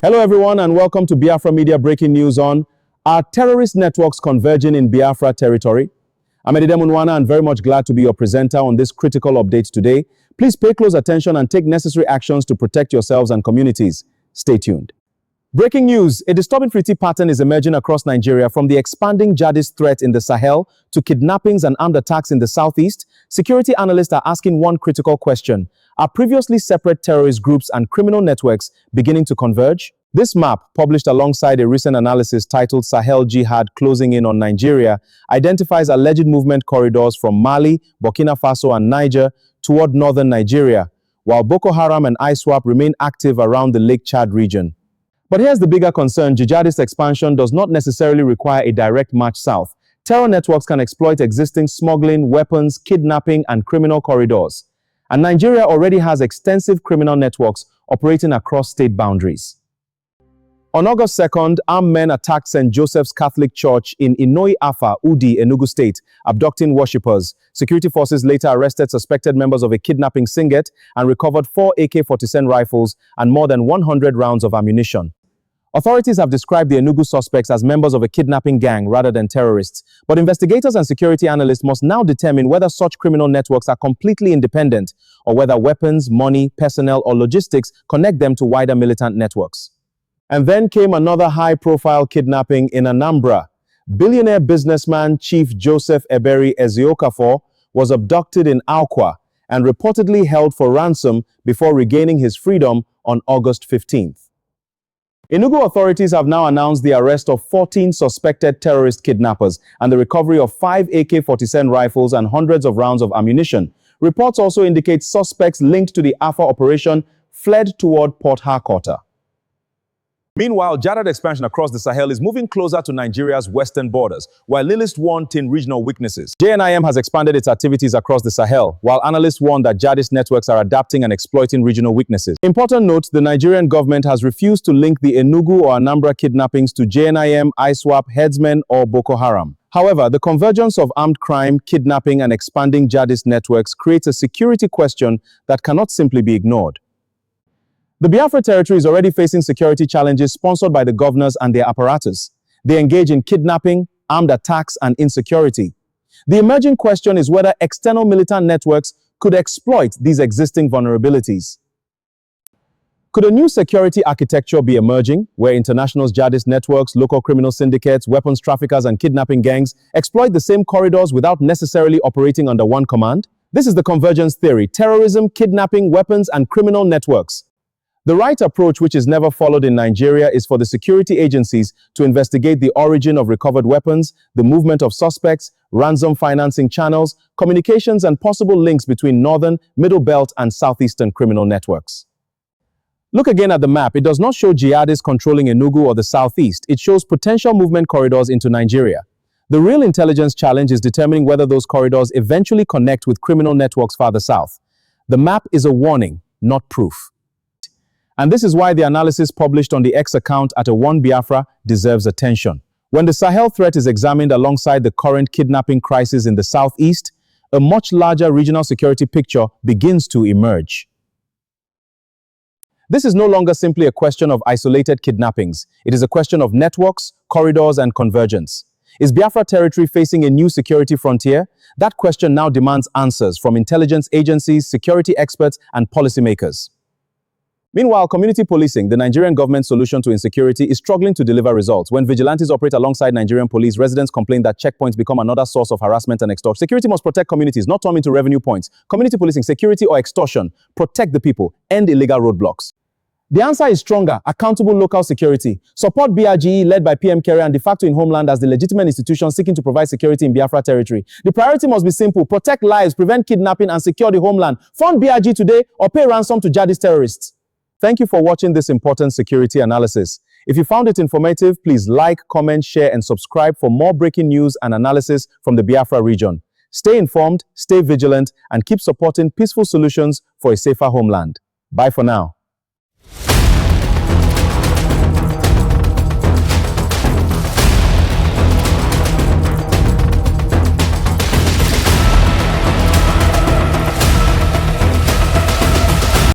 Hello everyone and welcome to Biafra Media breaking news on are terrorist networks converging in Biafra territory? I'm Edidem Unwana and very much glad to be your presenter on this critical update today. Please pay close attention and take necessary actions to protect yourselves and communities. Stay tuned. Breaking news, a disturbing treaty pattern is emerging across Nigeria from the expanding jihadist threat in the Sahel to kidnappings and armed attacks in the southeast. Security analysts are asking one critical question. Are previously separate terrorist groups and criminal networks beginning to converge? This map, published alongside a recent analysis titled Sahel Jihad Closing In on Nigeria, identifies alleged movement corridors from Mali, Burkina Faso and Niger toward northern Nigeria, while Boko Haram and ISWAP remain active around the Lake Chad region. But here's the bigger concern: jihadist expansion does not necessarily require a direct march south. Terror networks can exploit existing smuggling, weapons, kidnapping, and criminal corridors. And Nigeria already has extensive criminal networks operating across state boundaries. On August 2nd, armed men attacked St. Joseph's Catholic Church in Inoyi-Afa, Udi, Enugu State, abducting worshippers. Security forces later arrested suspected members of a kidnapping syndicate and recovered 4 AK-47 rifles and more than 100 rounds of ammunition. Authorities have described the Enugu suspects as members of a kidnapping gang rather than terrorists. But investigators and security analysts must now determine whether such criminal networks are completely independent or whether weapons, money, personnel, or logistics connect them to wider militant networks. And then came another high-profile kidnapping in Anambra. Billionaire businessman Chief Joseph Eberi Eziokafor was abducted in Awka and reportedly held for ransom before regaining his freedom on August 15th. Enugu authorities have now announced the arrest of 14 suspected terrorist kidnappers and the recovery of 5 AK-47 rifles and hundreds of rounds of ammunition. Reports also indicate suspects linked to the Afa operation fled toward Port Harcourt. Meanwhile, jihad expansion across the Sahel is moving closer to Nigeria's western borders, while analysts warn in regional weaknesses. JNIM has expanded its activities across the Sahel, while analysts warn that jihadist networks are adapting and exploiting regional weaknesses. Important note, the Nigerian government has refused to link the Enugu or Anambra kidnappings to JNIM, ISWAP, headsmen, or Boko Haram. However, the convergence of armed crime, kidnapping, and expanding jihadist networks creates a security question that cannot simply be ignored. The Biafra territory is already facing security challenges sponsored by the governors and their apparatus. They engage in kidnapping, armed attacks, and insecurity. The emerging question is whether external militant networks could exploit these existing vulnerabilities. Could a new security architecture be emerging, where international jihadist networks, local criminal syndicates, weapons traffickers, and kidnapping gangs exploit the same corridors without necessarily operating under one command? This is the convergence theory: terrorism, kidnapping, weapons, and criminal networks. The right approach, which is never followed in Nigeria, is for the security agencies to investigate the origin of recovered weapons, the movement of suspects, ransom financing channels, communications, and possible links between northern, middle belt, and southeastern criminal networks. Look again at the map. It does not show jihadists controlling Enugu or the southeast. It shows potential movement corridors into Nigeria. The real intelligence challenge is determining whether those corridors eventually connect with criminal networks farther south. The map is a warning, not proof. And this is why the analysis published on the X account at One Biafra deserves attention. When the Sahel threat is examined alongside the current kidnapping crisis in the southeast, a much larger regional security picture begins to emerge. This is no longer simply a question of isolated kidnappings. It is a question of networks, corridors, and convergence. Is Biafra territory facing a new security frontier? That question now demands answers from intelligence agencies, security experts, and policymakers. Meanwhile, community policing, the Nigerian government's solution to insecurity, is struggling to deliver results. When vigilantes operate alongside Nigerian police, residents complain that checkpoints become another source of harassment and extortion. Security must protect communities, not turn into revenue points. Community policing, security or extortion, protect the people, end illegal roadblocks. The answer is stronger, accountable local security. Support BRGIE, led by PM Kerry and de facto in Homeland, as the legitimate institution seeking to provide security in Biafra territory. The priority must be simple: protect lives, prevent kidnapping, and secure the homeland. Fund BRGIE today or pay ransom to jihadist terrorists. Thank you for watching this important security analysis. If you found it informative, please like, comment, share, and subscribe for more breaking news and analysis from the Biafra region. Stay informed, stay vigilant, and keep supporting peaceful solutions for a safer homeland. Bye for now.